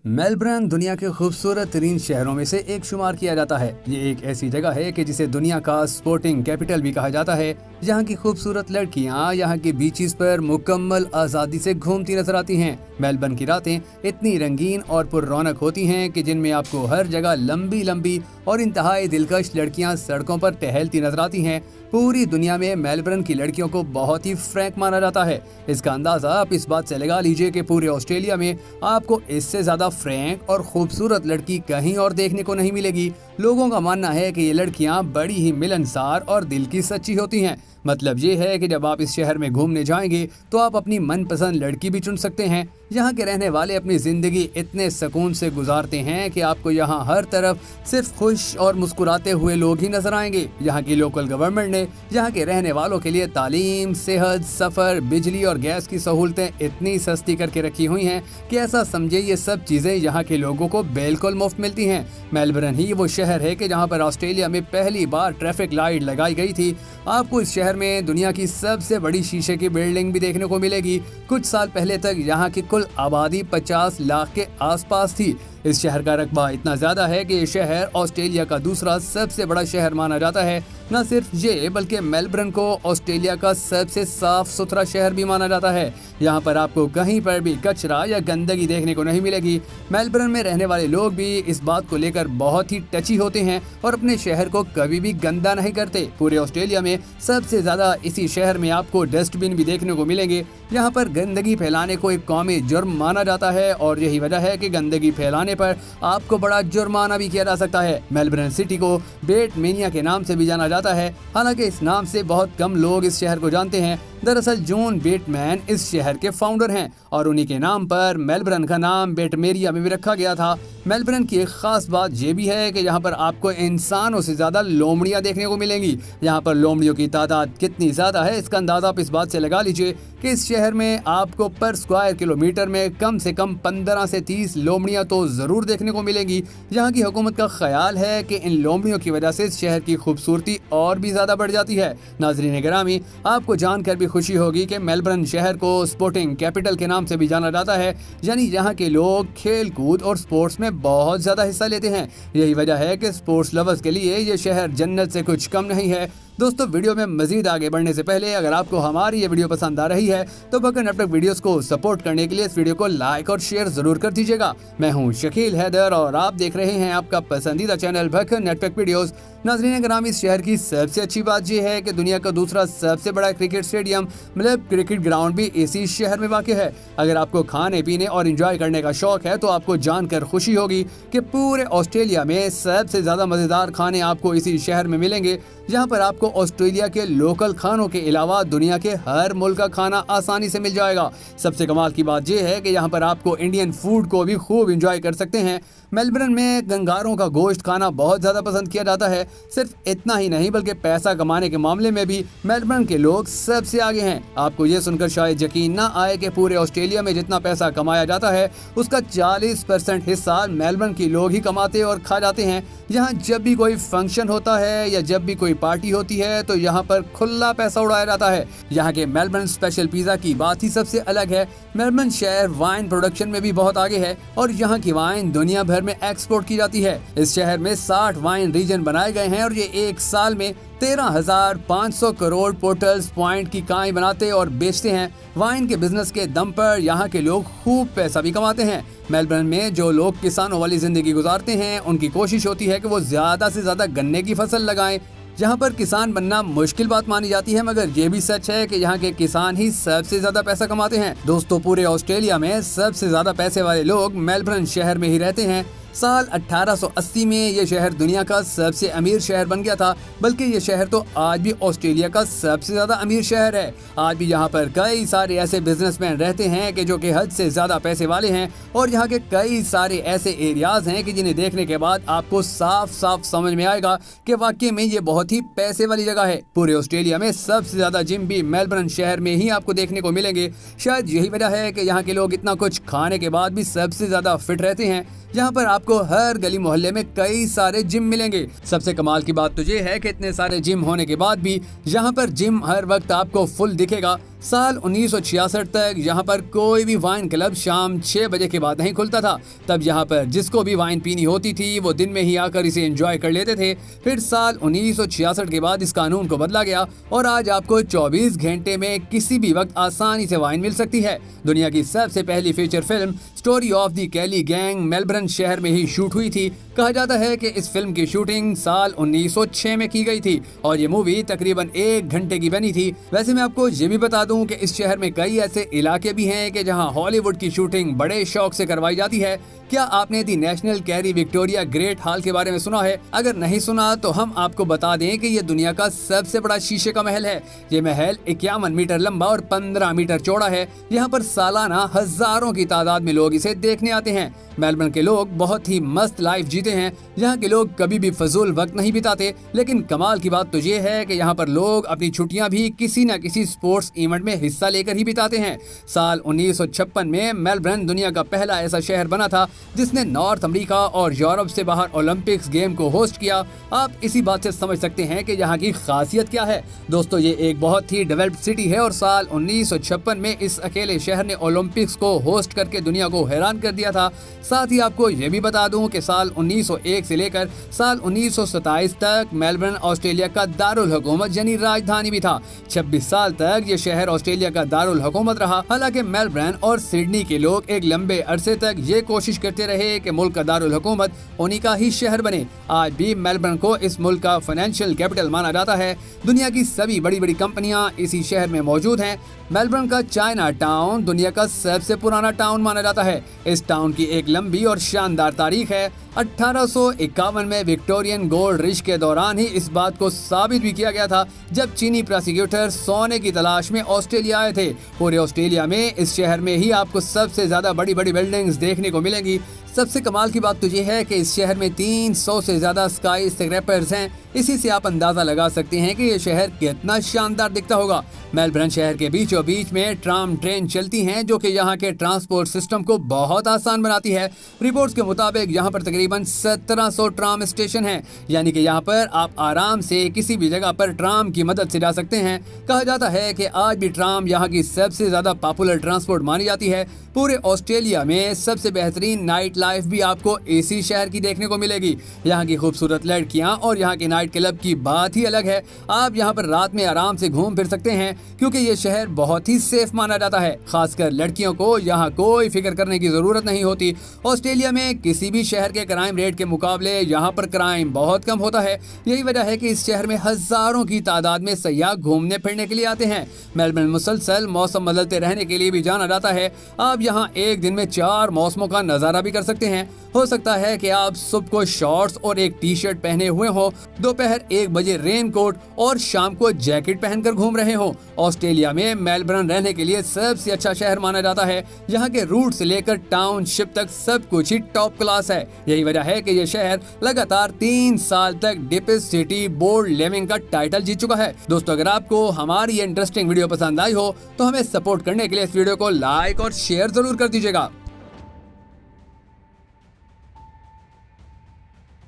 Melbourne दुनिया के खूबसूरत तरीन शहरों में से एक शुमार किया जाता है। ये एक ऐसी जगह है कि जिसे दुनिया का स्पोर्टिंग कैपिटल भी कहा जाता है। यहाँ की खूबसूरत लड़कियाँ यहाँ के बीचेस पर मुकम्मल आज़ादी से घूमती नजर आती हैं। मेलबर्न की रातें इतनी रंगीन और पुररौनक होती हैं कि जिनमें आपको हर जगह लंबी लंबी और इंतहाई दिलकश लड़कियाँ सड़कों पर टहलती नजर आती हैं। पूरी दुनिया में मेलबर्न की लड़कियों को बहुत ही फ्रैंक माना जाता है। इसका अंदाजा आप इस बात से लगा लीजिए कि पूरे ऑस्ट्रेलिया में आपको इससे ज्यादा फ्रैंक और खूबसूरत लड़की कहीं और देखने को नहीं मिलेगी। लोगों का मानना है कि ये लड़कियां बड़ी ही मिलनसार और दिल की सच्ची होती हैं। मतलब ये है कि जब आप इस शहर में घूमने जाएंगे तो आप अपनी मनपसंद लड़की भी चुन सकते हैं। यहाँ के रहने वाले अपनी जिंदगी इतने सुकून से गुजारते हैं कि आपको यहाँ हर तरफ सिर्फ खुश और मुस्कुराते हुए लोग ही नजर आएंगे। यहाँ की लोकल गवर्नमेंट ने यहाँ के रहने वालों के लिए तालीम, सेहत, सफर, बिजली और गैस की सहूलतें इतनी सस्ती करके रखी हुई हैं कि ऐसा समझे ये सब चीजें यहाँ के लोगों को बिल्कुल मुफ्त मिलती हैं। मेलबर्न ही वो शहर है कि जहाँ पर ऑस्ट्रेलिया में पहली बार ट्रैफिक लाइट लगाई गई थी। आपको इस शहर में दुनिया की सबसे बड़ी शीशे की बिल्डिंग भी देखने को मिलेगी। कुछ साल पहले तक यहाँ की कुल आबादी 50 लाख के आसपास थी। इस शहर का रकबा इतना ज्यादा है कि ये शहर ऑस्ट्रेलिया का दूसरा सबसे बड़ा शहर माना जाता है। न सिर्फ ये बल्कि मेलबर्न को ऑस्ट्रेलिया का सबसे साफ सुथरा शहर भी माना जाता है। यहाँ पर आपको कहीं पर भी कचरा या गंदगी देखने को नहीं मिलेगी। मेलबर्न में रहने वाले लोग भी इस बात को लेकर बहुत ही टची होते हैं और अपने शहर को कभी भी गंदा नहीं करते। पूरे ऑस्ट्रेलिया में सबसे ज्यादा इसी शहर में आपको डस्टबिन भी देखने को मिलेंगे। यहाँ पर गंदगी फैलाने को एक कौमी जुर्म माना जाता है और यही वजह है कि गंदगी फैलाने पर आपको बड़ा जुर्माना भी किया जा सकता है। मेलबर्न सिटी को बेटमेनिया के नाम से भी जाना जाता है। हालांकि इस नाम से बहुत कम लोग इस शहर को जानते हैं। दरअसल जॉन बेटमैन इस शहर के फाउंडर हैं और उन्हीं के नाम पर मेलबर्न का नाम बेटमेरिया में भी रखा गया था। मेलबर्न की एक खास बात ये भी है कि यहाँ पर आपको इंसानों से ज्यादा लोमड़ियाँ देखने को मिलेंगी। यहाँ पर लोमड़ियों की तादाद कितनी ज्यादा है इसका अंदाजा आप इस बात से लगा लीजिए कि इस शहर में आपको पर स्क्वायर किलोमीटर में कम से कम 15 से 30 लोमड़ियाँ तो जरूर देखने को मिलेंगी। यहाँ की हुकूमत का ख्याल है कि इन लोमड़ियों की वजह से इस शहर की खूबसूरती और भी ज्यादा बढ़ जाती है। नाज़रीन गिरामी, आपको जानकर भी खुशी होगी कि मेलबर्न शहर को स्पोर्टिंग कैपिटल के नाम से भी जाना जाता है। यानी यहाँ के लोग खेल कूद और स्पोर्ट्स में बहुत ज्यादा हिस्सा लेते हैं। यही वजह है कि स्पोर्ट्स लवर्स के लिए ये शहर जन्नत से कुछ कम नहीं है। दोस्तों, वीडियो में मजीद आगे बढ़ने से पहले अगर आपको हमारी ये वीडियो पसंद आ रही है तो बकन नेटवर्क वीडियोस को सपोर्ट करने के लिए इस वीडियो को लाइक और शेयर जरूर कर दीजिएगा। मैं हूं शकील हैदर और आप देख रहे हैं आपका पसंदीदा चैनल बकन नेटवर्क वीडियोस। नाज़रीन ग्रामी, इस शहर की सबसे अच्छी बात यह है कि दुनिया का दूसरा सबसे बड़ा क्रिकेट स्टेडियम मतलब क्रिकेट ग्राउंड भी इसी शहर में वाक़ है। अगर आपको खाने पीने और एंजॉय करने का शौक है तो आपको जानकर खुशी होगी कि पूरे ऑस्ट्रेलिया में सबसे ज्यादा मजेदार खाने आपको इसी शहर में मिलेंगे। यहाँ पर आपको ऑस्ट्रेलिया के लोकल खानों के अलावा दुनिया के हर मुल्क का खाना आसानी से मिल जाएगा। सबसे कमाल की बात यह है कि यहाँ पर आपको इंडियन फूड को भी खूब एंजॉय कर सकते हैं। मेलबर्न में गंगारों का गोश्त खाना बहुत ज़्यादा पसंद किया जाता है। सिर्फ इतना ही नहीं बल्कि पैसा कमाने के मामले में भी मेलबर्न के लोग सबसे आगे हैं। आपको ये सुनकर शायद यकीन ना आए कि पूरे ऑस्ट्रेलिया में जितना पैसा कमाया जाता है उसका 40% हिस्सा मेलबर्न के लोग ही कमाते और खा जाते हैं। यहाँ जब भी कोई फंक्शन होता है या जब भी कोई पार्टी होती है तो यहाँ पर खुला पैसा उड़ाया जाता है। यहाँ के मेलबर्न स्पेशल पिज़्ज़ा की बात ही सबसे अलग है। मेलबर्न शहर वाइन प्रोडक्शन में भी बहुत आगे है और यहाँ की वाइन दुनिया भर में एक्सपोर्ट की जाती है। इस शहर में 60 वाइन रीजन बनाए गए हैं और ये एक साल में 13,500 करोड़ पोर्टल्स पॉइंट की काई बनाते और बेचते हैं। वाइन के बिजनेस के दम पर यहाँ के लोग खूब पैसा भी कमाते हैं। मेलबर्न में जो लोग किसानों वाली जिंदगी गुजारते हैं उनकी कोशिश होती है कि वो ज्यादा से ज्यादा गन्ने की फसल लगाएं। यहाँ पर किसान बनना मुश्किल बात मानी जाती है, मगर ये भी सच है कि यहाँ के किसान ही सबसे ज्यादा पैसा कमाते हैं। दोस्तों, पूरे ऑस्ट्रेलिया में सबसे ज्यादा पैसे वाले लोग मेलबर्न शहर में ही रहते हैं। साल 1880 में ये शहर दुनिया का सबसे अमीर शहर बन गया था। बल्कि ये शहर तो आज भी ऑस्ट्रेलिया का सबसे ज्यादा अमीर शहर है। आज भी यहाँ पर कई सारे ऐसे बिजनेसमैन रहते हैं कि जो कि हद से ज्यादा पैसे वाले हैं और यहाँ के कई सारे ऐसे एरियाज हैं कि जिन्हें देखने के बाद आपको साफ साफ समझ में आएगा कि वाकई में ये बहुत ही पैसे वाली जगह है। पूरे ऑस्ट्रेलिया में सबसे ज्यादा जिम भी मेलबर्न शहर में ही आपको देखने को मिलेंगे। शायद यही वजह है कि यहाँ के लोग इतना कुछ खाने के बाद भी सबसे ज्यादा फिट रहते हैं। यहाँ पर आपको हर गली मोहल्ले में कई सारे जिम मिलेंगे। सबसे कमाल की बात तो ये है कि इतने सारे जिम होने के बाद भी यहाँ पर जिम हर वक्त आपको फुल दिखेगा। साल 1966 तक यहाँ पर कोई भी वाइन क्लब शाम 6 बजे के बाद नहीं खुलता था। तब यहाँ पर जिसको भी वाइन पीनी होती थी वो दिन में ही आकर इसे एंजॉय कर लेते थे। फिर साल 1966 के बाद इस कानून को बदला गया और आज आपको 24 घंटे में किसी भी वक्त आसानी से वाइन मिल सकती है। दुनिया की सबसे पहली feature film Story of the Kelly Gang Melbourne शहर में ही शूट हुई थी। कहा जाता है कि इस फिल्म की शूटिंग साल 1906 में की गई थी और ये मूवी तकरीबन 1 घंटे की बनी थी। वैसे मैं आपको ये भी बता दूं कि इस शहर में कई ऐसे इलाके भी हैं कि जहां हॉलीवुड की शूटिंग बड़े शौक से करवाई जाती है। क्या आपने दी नेशनल कैरी विक्टोरिया ग्रेट हॉल के बारे में सुना है? अगर नहीं सुना तो हम आपको बता दें कि ये दुनिया का सबसे बड़ा शीशे का महल है। ये महल 51 मीटर लंबा और 15 मीटर चौड़ा है। यहाँ पर सालाना हजारों की तादाद में लोग इसे देखने आते हैं। मेलबर्न के लोग बहुत ही मस्त लाइफ जीते हैं। यहाँ के लोग कभी भी फजूल वक्त नहीं बिताते। लेकिन कमाल की बात तो ये है कि यहाँ पर लोग अपनी छुट्टियां भी किसी न किसी स्पोर्ट्स इवेंट में हिस्सा लेकर ही बिताते हैं। साल 1956 में मेलबर्न दुनिया का पहला ऐसा शहर बना था जिसने नॉर्थ अमेरिका और यूरोप से बाहर ओलंपिक्स गेम को होस्ट किया। आप इसी बात से समझ सकते हैं कि यहाँ की खासियत क्या है। दोस्तों, ये एक बहुत ही डेवलप्ड सिटी है और साल 1956 में इस अकेले शहर ने ओलंपिक्स को होस्ट करके दुनिया को हैरान कर दिया था। साथ ही आपको ये भी बता दूं कि साल 1901 से लेकर साल 1927 तक मेलबर्न ऑस्ट्रेलिया का दारुल हुकूमत यानी राजधानी भी था। 26 साल तक ये शहर ऑस्ट्रेलिया का दारुल हुकूमत रहा। हालांकि मेलबर्न और सिडनी के लोग एक लंबे अरसे तक ये कोशिश करते रहे कि मुल्क का दारुल हुकूमत उन्हीं का ही शहर बने। आज भी मेलबर्न को इस मुल्क का फाइनेंशियल कैपिटल माना जाता है। दुनिया की सभी बड़ी बड़ी कंपनियां इसी शहर में मौजूद हैं। मेलबर्न का चाइना टाउन दुनिया का सबसे पुराना टाउन माना जाता है। इस टाउन की एक लंबी और शानदार तारीख है। 1851 में विक्टोरियन गोल्ड रिश के दौरान ही इस बात को साबित भी किया गया था जब चीनी प्रोसिक्यूटर सोने की तलाश में ऑस्ट्रेलिया आए थे। पूरे ऑस्ट्रेलिया में इस शहर में ही आपको सबसे ज्यादा बड़ी बड़ी बिल्डिंग्स देखने को मिलेंगी। सबसे कमाल की बात तो ये है कि इस शहर में 300 से ज्यादा स्काई स्क्रैपर्स हैं। इसी से आप अंदाजा लगा सकते हैं कि ये शहर कितना शानदार दिखता होगा। मेलबर्न शहर के बीचों बीच में ट्राम ट्रेन चलती हैं जो कि यहाँ के ट्रांसपोर्ट सिस्टम को बहुत आसान बनाती है। रिपोर्ट्स के मुताबिक यहाँ पर तकरीबन 1700 ट्राम स्टेशन हैं, यानी कि यहाँ पर आप आराम से किसी भी जगह पर ट्राम की मदद से जा सकते हैं। कहा जाता है कि आज भी ट्राम यहाँ की सबसे ज्यादा पॉपुलर ट्रांसपोर्ट मानी जाती है। पूरे ऑस्ट्रेलिया में सबसे बेहतरीन नाइट लाइफ भी आपको इसी शहर की देखने को मिलेगी। यहाँ की खूबसूरत लड़कियाँ और यहाँ के नाइट क्लब की बात ही अलग है। आप यहाँ पर रात में आराम से घूम फिर सकते हैं क्योंकि ये शहर बहुत ही सेफ माना जाता है। खासकर लड़कियों को यहाँ कोई फिक्र करने की जरूरत नहीं होती। ऑस्ट्रेलिया में किसी भी शहर के क्राइम रेट के मुकाबले यहाँ पर क्राइम बहुत कम होता है। यही वजह है कि इस शहर में हजारों की तादाद में सयाह घूमने फिरने के लिए आते हैं। मेलबर्न मुसलसल मौसम बदलते रहने के लिए भी जाना जाता है। आप यहाँ एक दिन में 4 मौसमों का नजारा भी कर सकते हैं। हो सकता है कि आप सुबह को शॉर्ट्स और एक टी शर्ट पहने हुए हो, दोपहर 1 बजे रेन कोट और शाम को जैकेट पहनकर घूम रहे हो। ऑस्ट्रेलिया में मेलबर्न रहने के लिए सबसे अच्छा शहर माना जाता है। यहाँ के रूट से लेकर टाउनशिप तक सब कुछ ही टॉप क्लास है। यही वजह है कि ये शहर लगातार 3 साल तक डीपेस्ट सिटी बोर्ड लिविंग का टाइटल जीत चुका है। दोस्तों, अगर आपको हमारी ये इंटरेस्टिंग वीडियो पसंद आई हो तो हमें सपोर्ट करने के लिए इस वीडियो को लाइक और शेयर जरूर कर दीजिएगा।